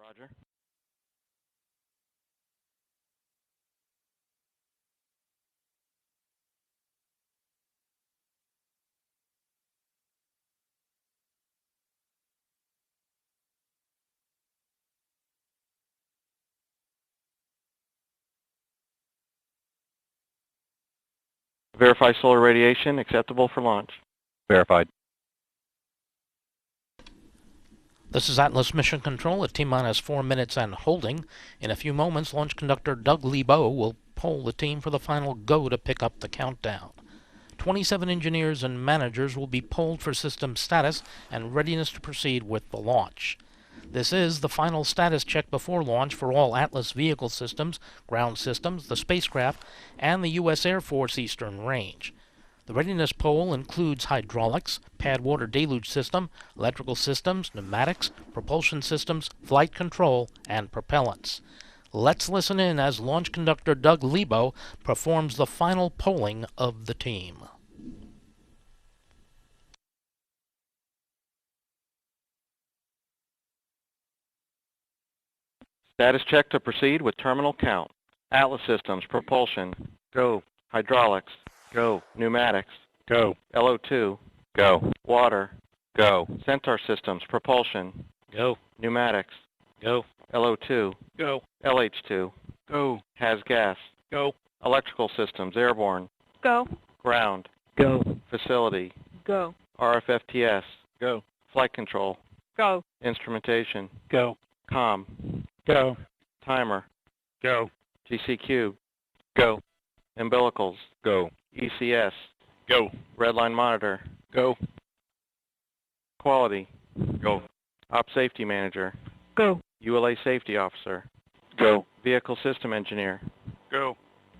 Roger. Verify solar radiation acceptable for launch. Verified. This is Atlas Mission Control at T-minus 4 minutes and holding. In a few moments, launch conductor Doug Lebo will poll the team for the final go to pick up the countdown. 27 engineers and managers will be polled for system status and readiness to proceed with the launch. This is the final status check before launch for all Atlas vehicle systems, ground systems, the spacecraft, and the U.S. Air Force Eastern Range. The readiness poll includes hydraulics, pad water deluge system, electrical systems, pneumatics, propulsion systems, flight control, and propellants. Let's listen in as launch conductor Doug Lebo performs the final polling of the team. Status check to proceed with terminal count. Atlas systems, propulsion, go. Hydraulics, go. Pneumatics, Go. LO2, Go. water, Go. Centaur systems, propulsion, Go. pneumatics, Go. LO2, Go. LH2, Go. has gas, Go. electrical systems, airborne, Go. ground, Go. facility, Go. RFFTS, Go. flight control, Go. instrumentation, Go. comm, Go. timer, Go. GCQ, Go. umbilicals, Go. ECS, Go. redline monitor, Go. quality, Go. op safety manager, Go. ULA safety officer, Go. vehicle system engineer, Go.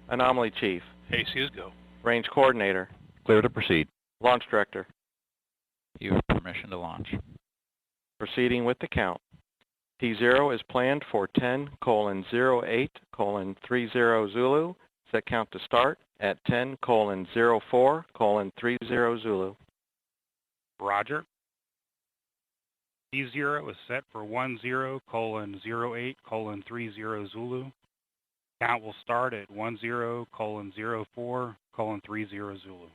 anomaly chief, ACs go. range coordinator, Clear to proceed. launch director. You have permission to launch. Proceeding with the count. T0 is planned for 10:08:30 Zulu. Set count to start at 10:04:30 Zulu. Roger. T0 is set for 10:08:30 Zulu. Count will start at 10:04:30 Zulu.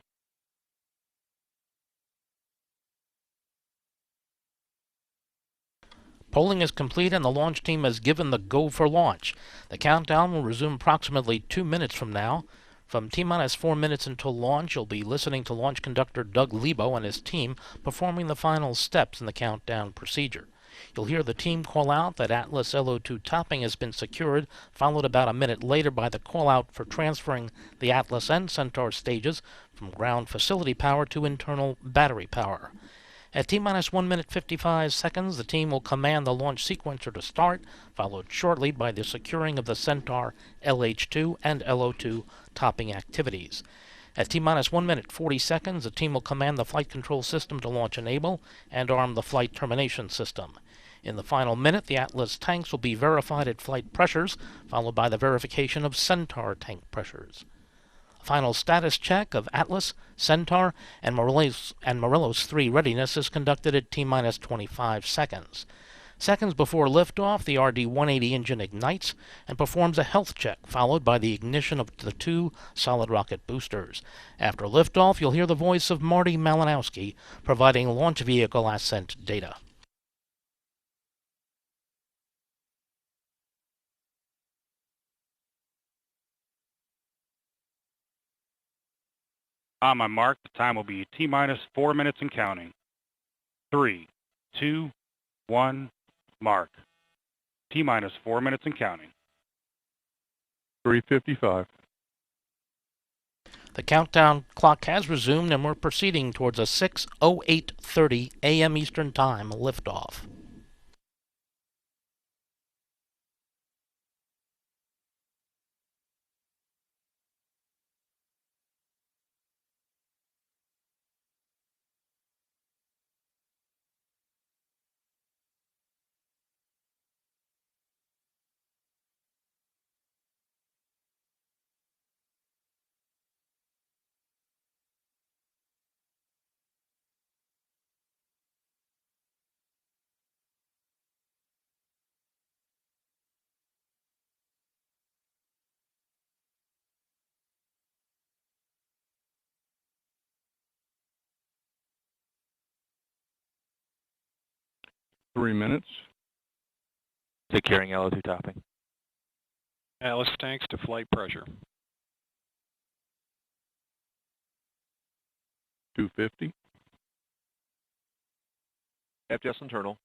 Polling is complete and the launch team has given the go for launch. The countdown will resume approximately 2 minutes from now. From T-minus 4 minutes until launch, you'll be listening to launch conductor Doug Lebo and his team performing the final steps in the countdown procedure. You'll hear the team call out that Atlas LO2 topping has been secured, followed about a minute later by the call out for transferring the Atlas and Centaur stages from ground facility power to internal battery power. At T-minus 1 minute 55 seconds, the team will command the launch sequencer to start, followed shortly by the securing of the Centaur LH2 and LO2 topping activities. At T-minus 1 minute 40 seconds, the team will command the flight control system to launch enable and arm the flight termination system. In the final minute, the Atlas tanks will be verified at flight pressures, followed by the verification of Centaur tank pressures. Final status check of Atlas, Centaur, and Morelos 3 readiness is conducted at T-minus 25 seconds. Seconds before liftoff, the RD-180 engine ignites and performs a health check, followed by the ignition of the 2 solid rocket boosters. After liftoff, you'll hear the voice of Marty Malinowski providing launch vehicle ascent data. On my mark, the time will be T-minus 4 minutes and counting. 3, 2, 1, mark. T-minus 4 minutes and counting. 3:55. The countdown clock has resumed and we're proceeding towards a 6:08:30 a.m. Eastern Time liftoff. 3 minutes. Securing LO2 topping. Alice tanks to flight pressure. 250. FTS internal.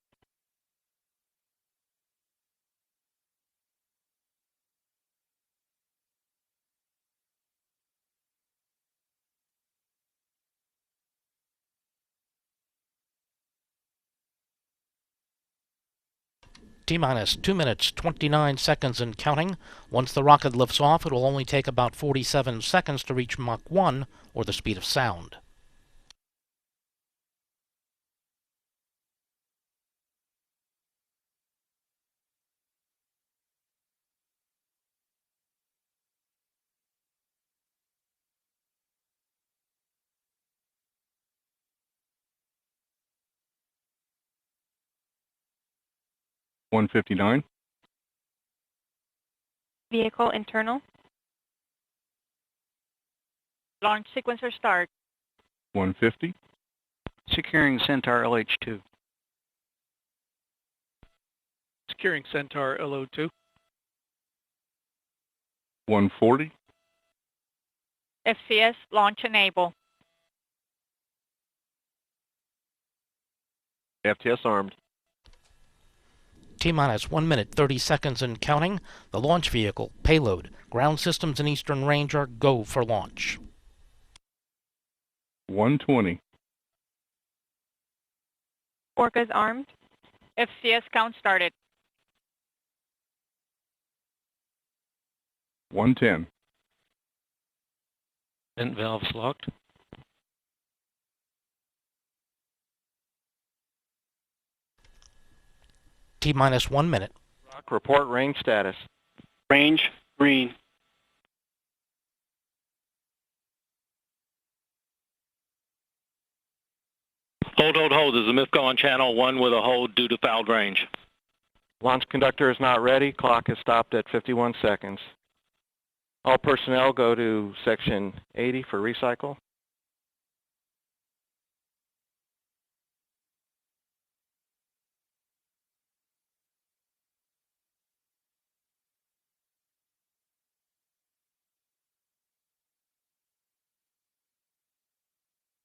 T-minus 2 minutes, 29 seconds and counting. Once the rocket lifts off, it will only take about 47 seconds to reach Mach 1, or the speed of sound. $159. Vehicle internal. Launch sequencer start. $150. Securing Centaur LH2. Securing Centaur LO2. $140. FCS launch enable. FTS armed. T-minus 1 minute, 30 seconds and counting. The launch vehicle, payload, ground systems and Eastern Range are go for launch. 120. Orcas armed. FCS count started. 110. Vent valves locked. T-minus 1 minute. Rock, report range status. Range green. Hold. There's a MIFCO on channel 1 with a hold due to fouled range. Launch conductor is not ready. Clock is stopped at 51 seconds. All personnel go to section 80 for recycle.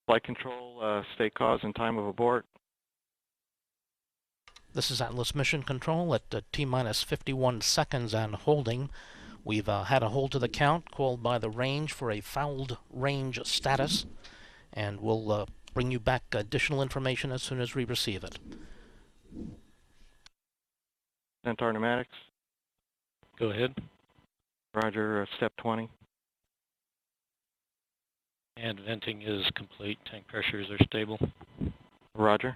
Flight control, state cause and time of abort. This is Atlas Mission Control at T-minus 51 seconds and holding. We've had a hold to the count called by the range for a fouled range status, and we'll bring you back additional information as soon as we receive it. Centaur pneumatics. Go ahead. Roger, step 20. And venting is complete. Tank pressures are stable. Roger.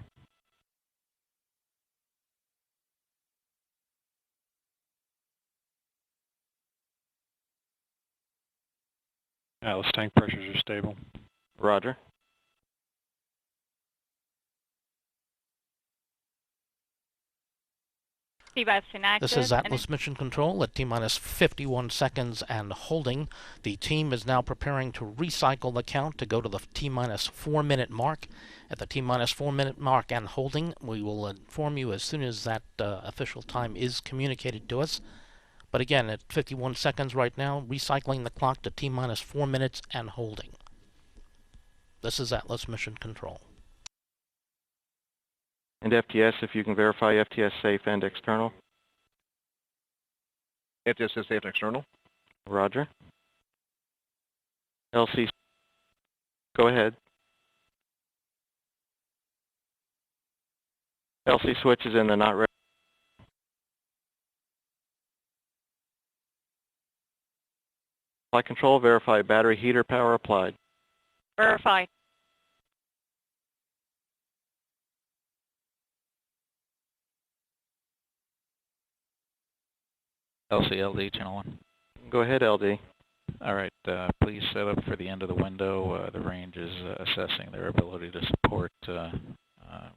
Alice tank pressures are stable. Roger. This is Atlas Mission Control at T-minus 51 seconds and holding. The team is now preparing to recycle the count to go to the T-minus 4 minute mark. At the T-minus 4 minute mark and holding, we will inform you as soon as that official time is communicated to us. But again, at 51 seconds right now, recycling the clock to T-minus 4 minutes and holding. This is Atlas Mission Control. And FTS, if you can verify FTS safe and external. FTS is safe and external. Roger. LC, go ahead. LC switch is in the not ready. Flight control, verify battery heater power applied. Verified. LCLD channel 1. Go ahead, LD. All right, please set up for the end of the window. The range is assessing their ability to support.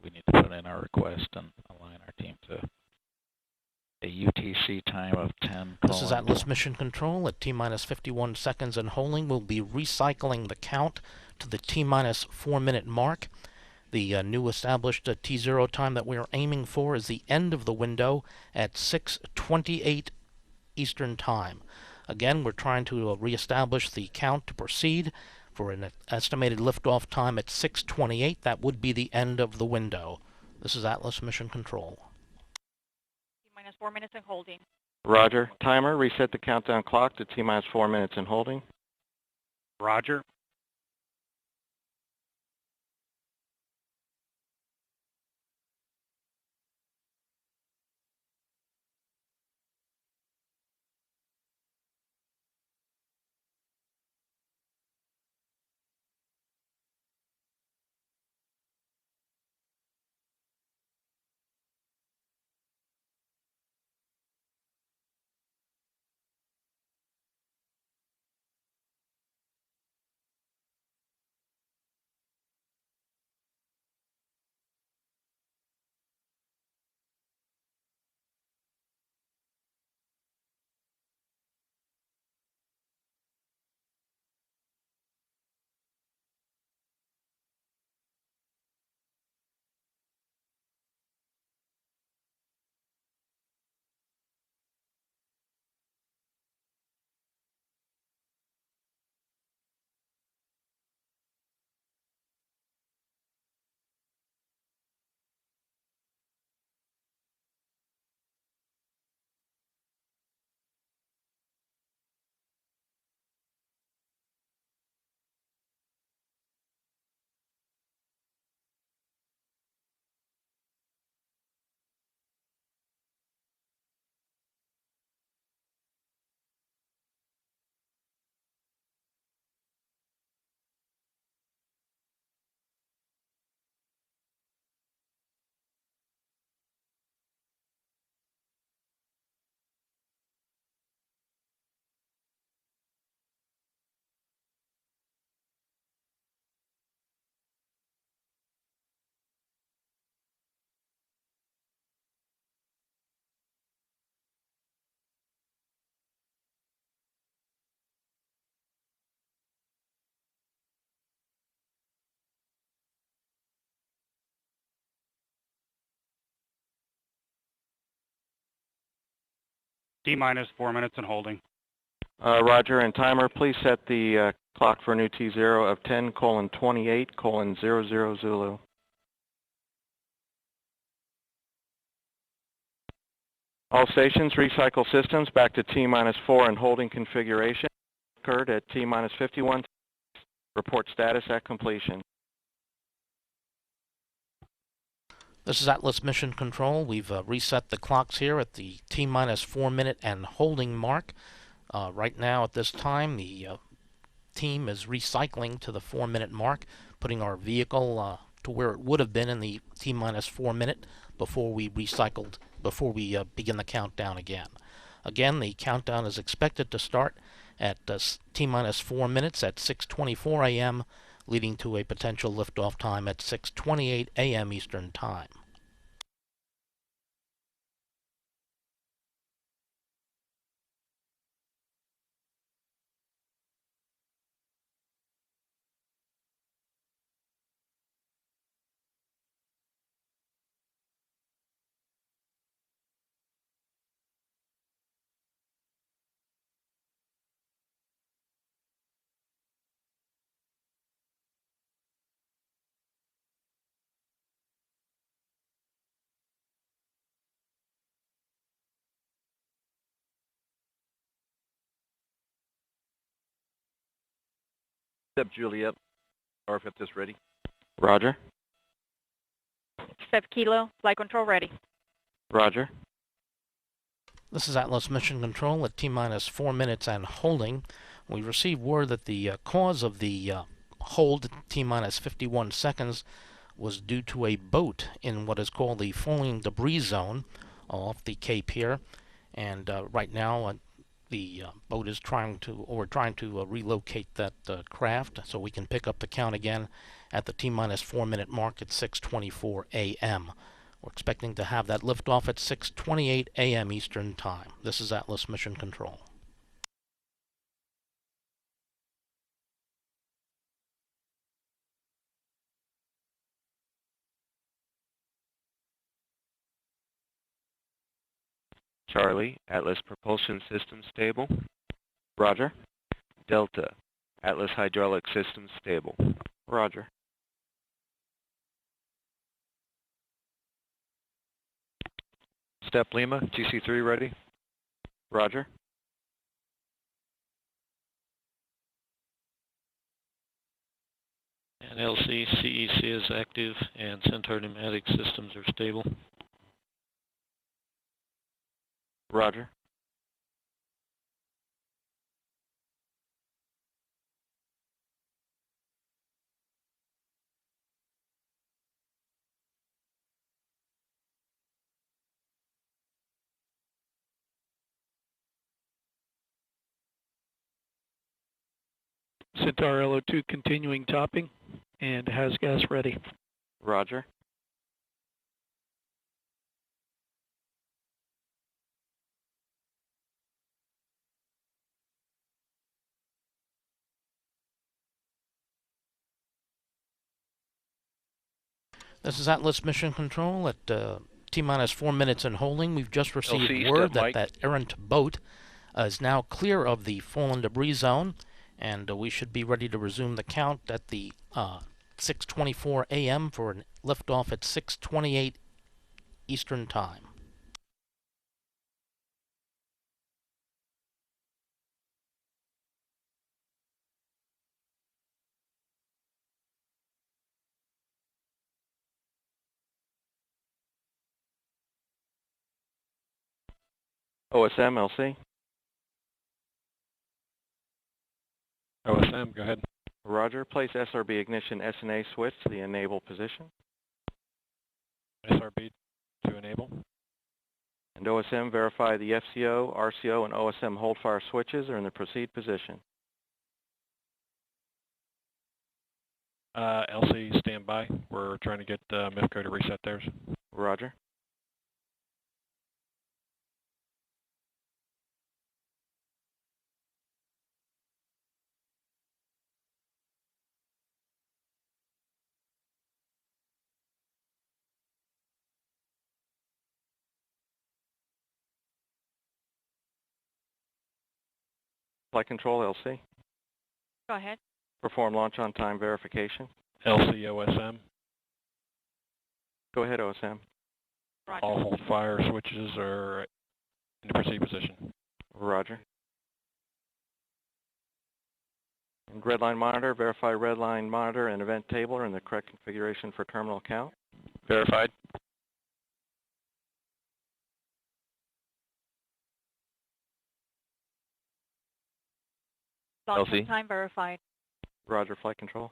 We need to put in our request and align our team to a UTC time of 10. This is Atlas Mission Control at T-minus 51 seconds and holding. We'll be recycling the count to the T-minus 4 minute mark. The new established T0 time that we are aiming for is the end of the window at 6:28 Eastern Time. Again, we're trying to reestablish the count to proceed for an estimated liftoff time at 6:28. That would be the end of the window. This is Atlas Mission Control. T-minus 4 minutes and holding. Roger. Timer, reset the countdown clock to T-minus 4 minutes and holding. Roger. T-minus 4 minutes and holding. Roger. And timer, please set the clock for a new T0 of 10:28:00 Zulu. All stations, recycle systems back to T-minus 4 and holding configuration. Occurred at T-minus 51. Report status at completion. This is Atlas Mission Control. We've reset the clocks here at the T-minus 4 minute and holding mark. Right now at this time, the team is recycling to the 4 minute mark, putting our vehicle to where it would have been in the T-minus 4 minute before we begin the countdown again. Again, the countdown is expected to start at T-minus 4 minutes at 6:24 a.m., leading to a potential liftoff time at 6:28 a.m. Eastern Time. Step Juliet, RFF this ready. Roger. Step Kilo, flight control ready. Roger. This is Atlas Mission Control at T-minus 4 minutes and holding. We received word that the cause of the hold at T-minus 51 seconds was due to a boat in what is called the falling debris zone off the Cape here. And right now, the boat is trying to relocate that craft so we can pick up the count again at the T-minus 4 minute mark at 6:24 a.m. We're expecting to have that liftoff at 6:28 a.m. Eastern Time. This is Atlas Mission Control. Charlie, Atlas Propulsion System stable. Roger. Delta, Atlas Hydraulic System stable. Roger. Step Lima, GC3 ready. Roger. And LC, CEC is active, and Centaur pneumatic systems are stable. Roger. Centaur LO2 continuing topping and has gas ready. Roger. This is Atlas Mission Control at T-minus 4 minutes and holding. We've just received LC, word step that errant boat is now clear of the fallen debris zone, and we should be ready to resume the count at the 6:24 a.m. for a liftoff at 6:28 Eastern Time. OSM, LC. OSM, go ahead. Roger. Place SRB ignition SNA switch to the enable position. SRB to enable. And OSM, verify the FCO, RCO, and OSM hold fire switches are in the proceed position. LC, stand by. We're trying to get MIFCO to reset theirs. Roger. Flight control, LC. Go ahead. Perform launch on time verification. LC, OSM. Go ahead, OSM. Roger. All hold fire switches are in the proceed position. Roger. And redline monitor, verify redline monitor and event table are in the correct configuration for terminal count. Verified. Launch LC. on time verified. Roger, flight control.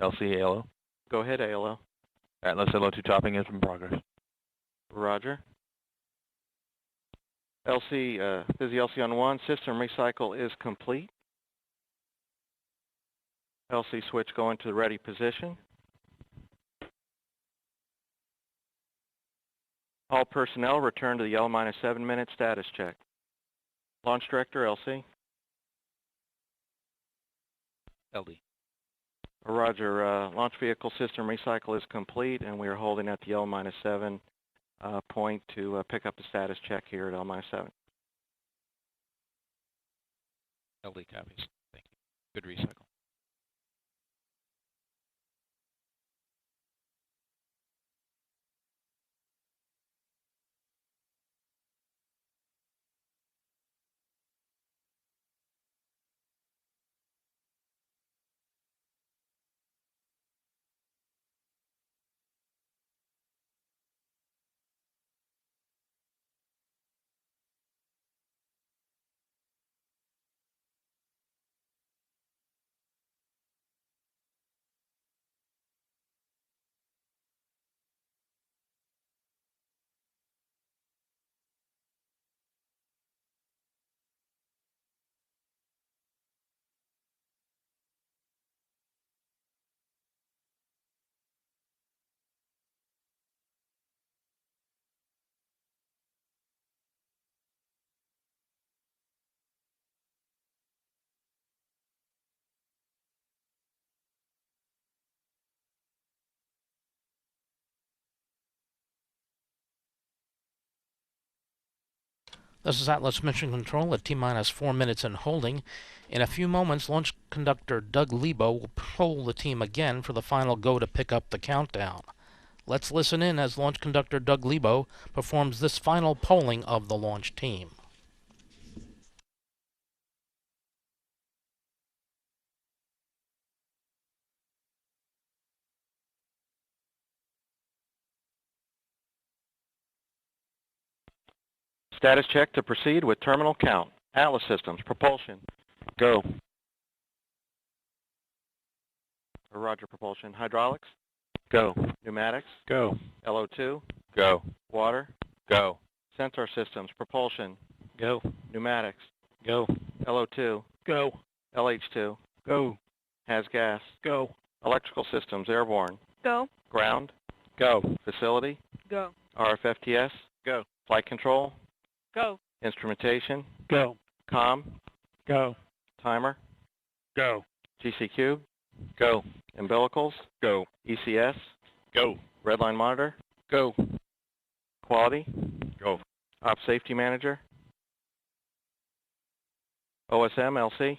LC, ALO. Go ahead, ALO. Atlas LO2 topping is in progress. Roger. LC, busy LC on 1, system recycle is complete. LC switch going to the ready position. All personnel return to the L-minus 7-minute status check. Launch director, LC. LD. Roger, launch vehicle system recycle is complete, and we are holding at the L-minus 7 point to pick up the status check here at L-minus 7. LD copies. Thank you. Good recycle. This is Atlas Mission Control at T-minus 4 minutes and holding. In a few moments, launch conductor Doug Lebo will poll the team again for the final go to pick up the countdown. Let's listen in as launch conductor Doug Lebo performs this final polling of the launch team. Status check to proceed with terminal count. Atlas Systems, propulsion. Go. Roger, propulsion. Hydraulics. Go. Pneumatics. Go. LO2. Go. Water. Go. Sensor systems, propulsion. Go. Pneumatics. Go. LO2. Go. LH2. Go. Has gas. Go. Electrical systems, airborne. Go. Ground. Go. Facility. Go. RFFTS. Go. Flight control. Go. Instrumentation. Go. COM. Go. Timer. Go. GC cube. Go. Umbilicals. Go. ECS. Go. Redline monitor. Go. Quality. Go. Op safety manager. OSM LC.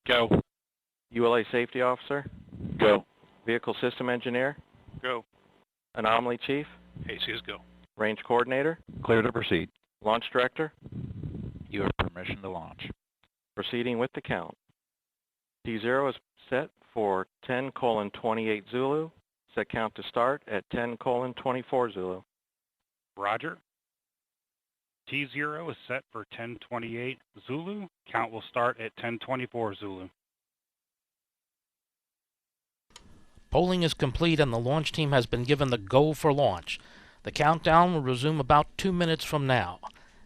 Go. ULA safety officer. Go. Vehicle system engineer. Go. Anomaly chief. ACS go. Range coordinator. Clear to proceed. Launch director. You have permission to launch. Proceeding with the count. T0 is set for 10:28 Zulu. Set count to start at 10:24 Zulu. Roger. T0 is set for 10:28 Zulu. Count will start at 10:24 Zulu. Polling is complete and the launch team has been given the go for launch. The countdown will resume about 2 minutes from now.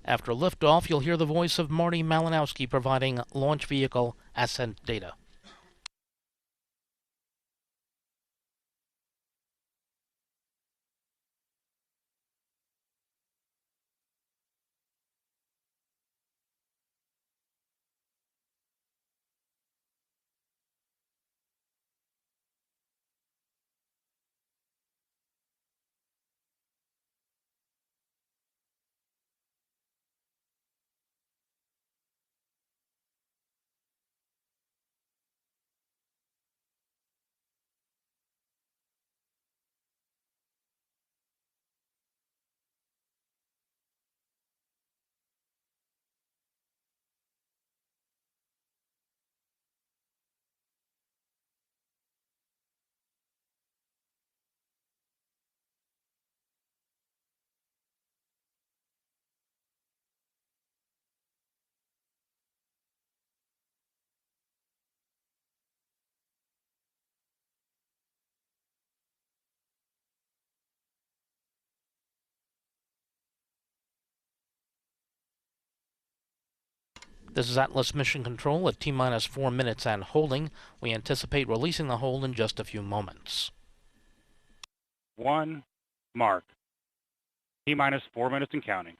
After liftoff, you'll hear the voice of Marty Malinowski providing launch vehicle ascent data. This is Atlas Mission Control at T-minus 4 minutes and holding. We anticipate releasing the hold in just a few moments. 1, mark. T-minus 4 minutes and counting.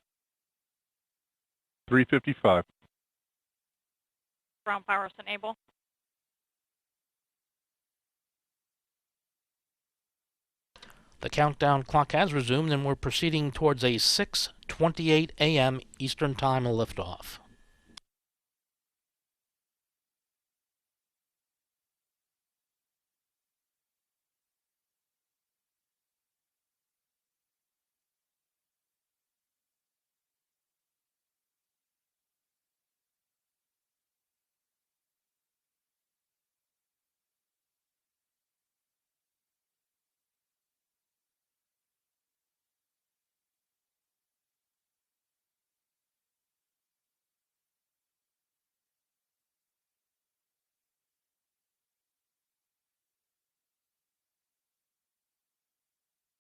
355. Ground powers enable. The countdown clock has resumed and we're proceeding towards a 6:28 a.m. Eastern Time liftoff.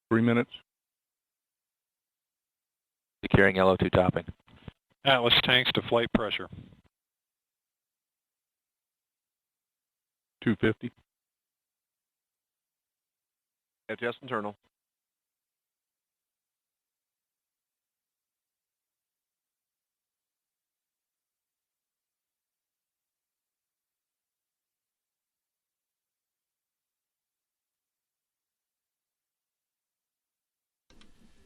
Three minutes. Securing LO2 topping. Atlas tanks to flight pressure. 250. Adjust internal.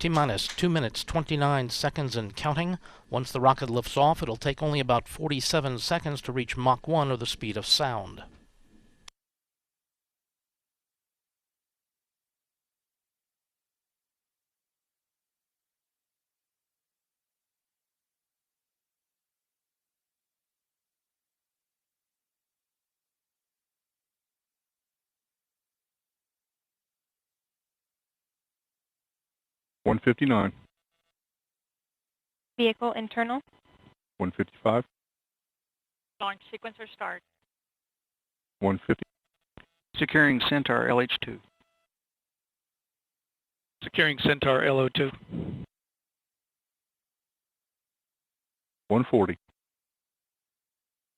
T-minus 2 minutes, 29 seconds and counting. Once the rocket lifts off, it'll take only about 47 seconds to reach Mach 1, or the speed of sound. One 59. Vehicle internal. 155. Launch sequencer start. 150. Securing Centaur LH2. Securing Centaur LO2. 140.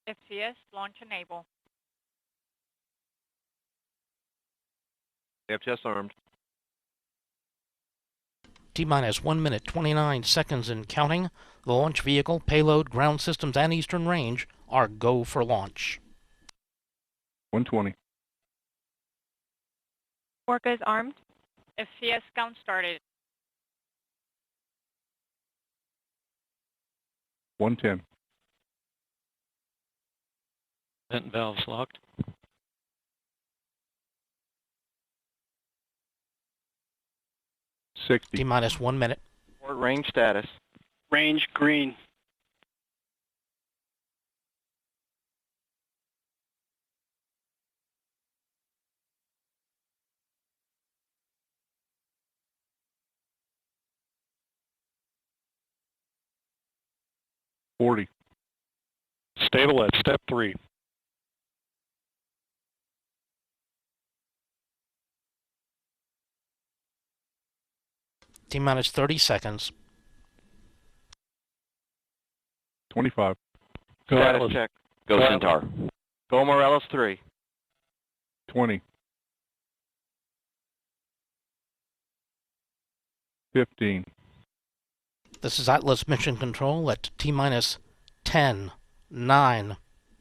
FCS launch enable. FTS armed. T-minus 1 minute, 29 seconds and counting. The launch vehicle, payload, ground systems, and Eastern Range are go for launch. 120. Orca is armed. FCS count started. 110. Vent valves locked. 60. T-minus 1 minute. Report range status. Range green. $40. Stable at step 3. T-minus 30 seconds. 25. Status check. Go Centaur. Go Morelos 3. 20. 15. This is Atlas Mission Control at T-minus 10, 9,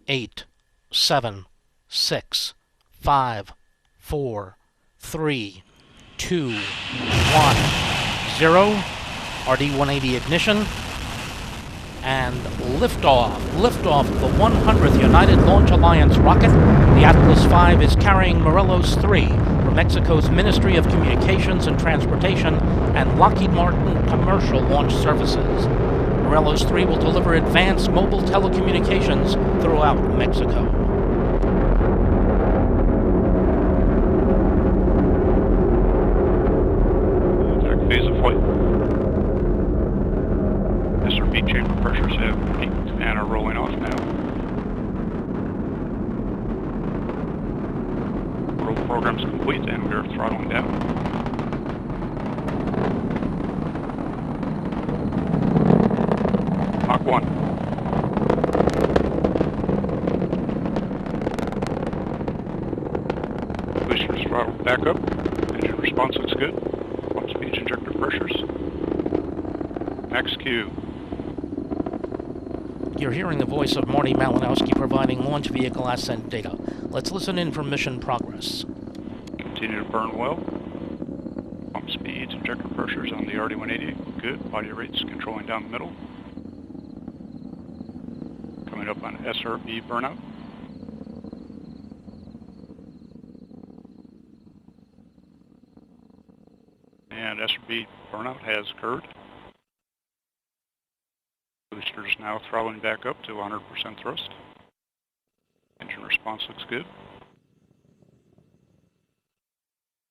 8, 7, 6, 5, 4, 3, 2, 1, 0. RD-180 ignition. And liftoff. Liftoff of the 100th United Launch Alliance rocket. The Atlas V is carrying Morelos 3 for Mexico's Ministry of Communications and Transportation and Lockheed Martin Commercial Launch Services. Morelos 3 will deliver advanced mobile telecommunications throughout Mexico. Phase of flight. SRB chamber pressures have peaked and are rolling off now. Roll program's complete and we are throttling down. Mach 1. Boosters throttled back up. Engine response looks good. Pump speeds, injector pressures. Max Q. You're hearing the voice of Marty Malinowski providing launch vehicle ascent data. Let's listen in for mission progress. Continue to burn well. Pump speeds, injector pressures on the RD-180 good. Body rates controlling down the middle. Coming up on SRB burnout. And SRB burnout has occurred. Boosters now throttling back up to 100% thrust. Engine response looks good.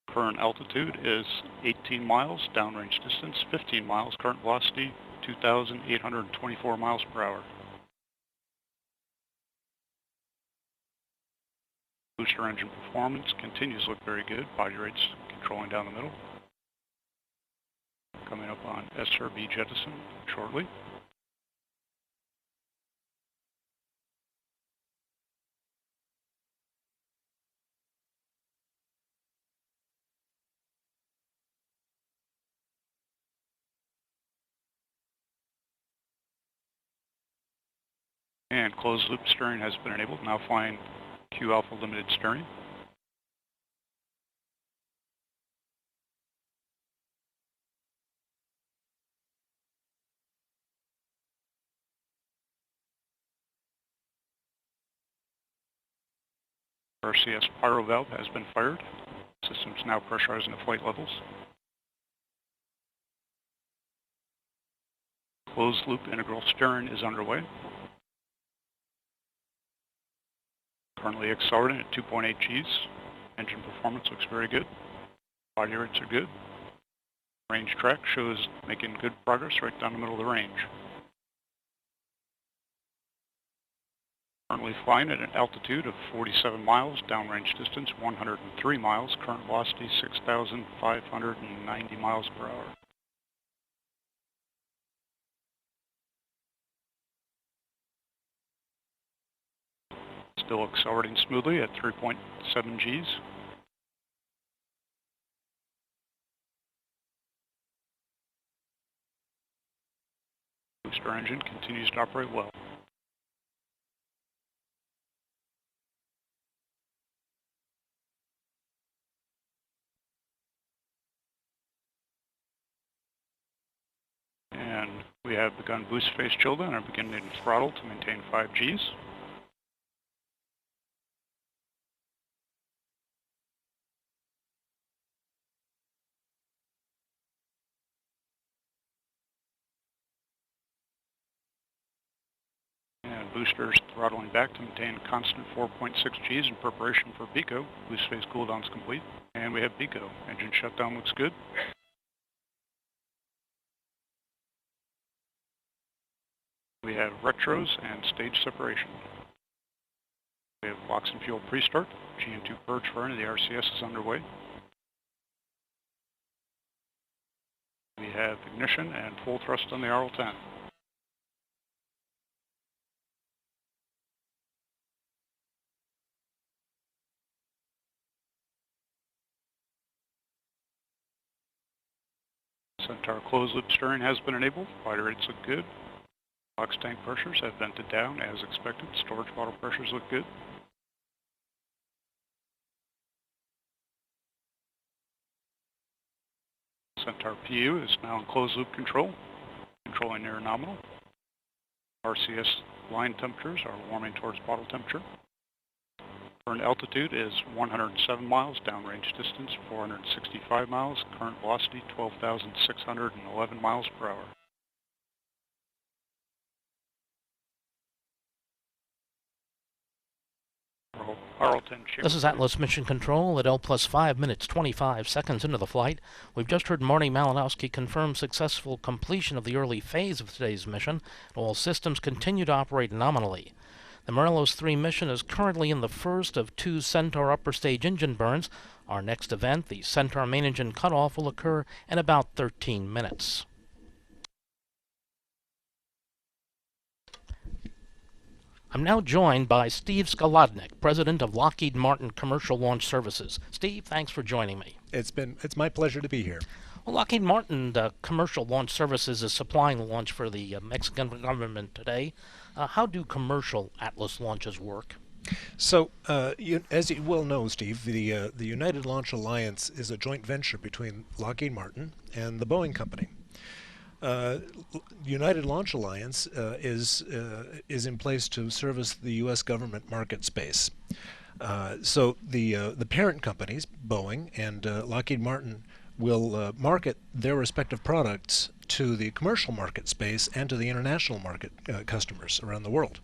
Current altitude is 18 miles, downrange distance 15 miles, current velocity 2,824 miles per hour. Booster engine performance continues to look very good, body rates controlling down the middle. Coming up on SRB jettison shortly. And closed loop steering has been enabled, now flying Q alpha limited steering. RCS pyro valve has been fired. System is now pressurizing to flight levels. Closed loop integral steering is underway. Currently accelerating at 2.8 Gs. Engine performance looks very good. Body rates are good. Range track shows making good progress right down the middle of the range. Currently flying at an altitude of 47 miles, downrange distance 103 miles, current velocity 6,590 miles per hour. Still accelerating smoothly at 3.7 Gs. Booster engine continues to operate well. And we have begun boost phase chill down and are beginning throttle to maintain 5 Gs. And boosters throttling back to maintain a constant 4.6 Gs in preparation for BECO. Boost phase cooldown is complete. And we have BECO. Engine shutdown looks good. We have retros and stage separation. We have LOX and fuel pre-start. GN2 purge for into the RCS is underway. We have ignition and full thrust on the RL-10. Centaur closed loop steering has been enabled. Body rates look good. LOX tank pressures have vented down as expected. Storage bottle pressures look good. Centaur PU is now in closed loop control, controlling near nominal. RCS line temperatures are warming towards bottle temperature. Current altitude is 107 miles, downrange distance 465 miles, current velocity 12,611 miles per hour. This is Atlas Mission Control at L+5 minutes 25 seconds into the flight. We've just heard Marty Malinowski confirm successful completion of the early phase of today's mission. All systems continue to operate nominally. The Morelos 3 mission is currently in the first of 2 Centaur upper stage engine burns. Our next event, the Centaur main engine cutoff, will occur in about 13 minutes. I'm now joined by Steve Skolodnik, President of Lockheed Martin Commercial Launch Services. Steve, thanks for joining me. It's my pleasure to be here. Well, Lockheed Martin Commercial Launch Services is supplying the launch for the Mexican government today. How do commercial Atlas launches work? So, as you well know, Steve, the United Launch Alliance is a joint venture between Lockheed Martin and the Boeing company. United Launch Alliance is in place to service the U.S. government market space. So the parent companies, Boeing and Lockheed Martin, will market their respective products to the commercial market space and to the international market customers around the world.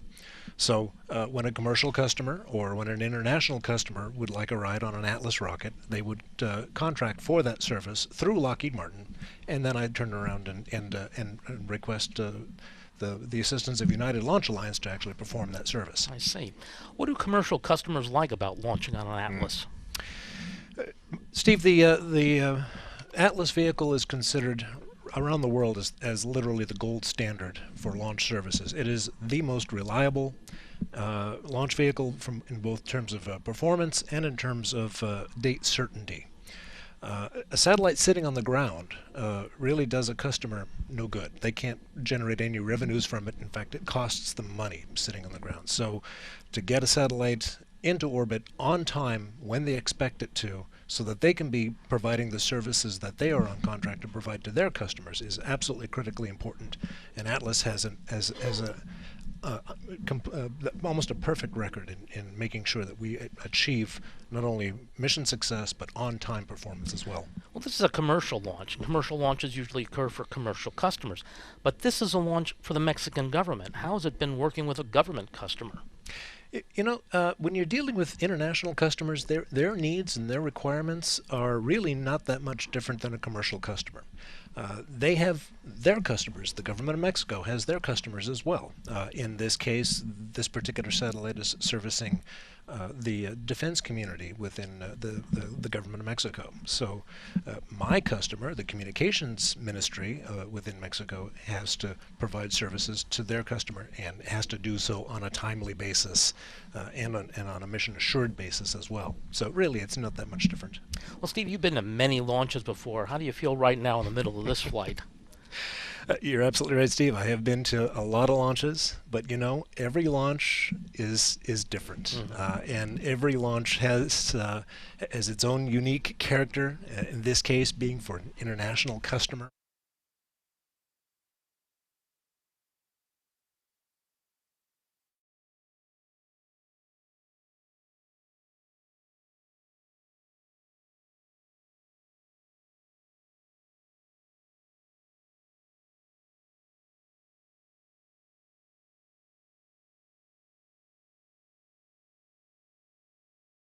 So when a commercial customer or when an international customer would like a ride on an Atlas rocket, they would contract for that service through Lockheed Martin, and then I'd turn around and request the assistance of United Launch Alliance to actually perform that service. I see. What do commercial customers like about launching on an Atlas? Steve, the Atlas vehicle is considered around the world as literally the gold standard for launch services. It is the most reliable launch vehicle in both terms of performance and in terms of date certainty. A satellite sitting on the ground really does a customer no good. They can't generate any revenues from it. In fact, it costs them money sitting on the ground. So to get a satellite into orbit on time when they expect it to, so that they can be providing the services that they are on contract to provide to their customers, is absolutely critically important. And Atlas has almost a perfect record in making sure that we achieve not only mission success but on-time performance as well. Well, this is a commercial launch. Commercial launches usually occur for commercial customers, but this is a launch for the Mexican government. How has it been working with a government customer? You know, when you're dealing with international customers, their needs and their requirements are really not that much different than a commercial customer. They have their customers. The government of Mexico has their customers as well. In this case, this particular satellite is servicing the defense community within the government of Mexico. So my customer, the communications ministry within Mexico, has to provide services to their customer and has to do so on a timely basis and on a mission assured basis as well. So really it's not that much different. Well, Steve, you've been to many launches before. How do you feel right now in the middle of this flight? You're absolutely right, Steve. I have been to a lot of launches, but you know, every launch is different, and every launch has its own unique character. In this case, being for an international customer.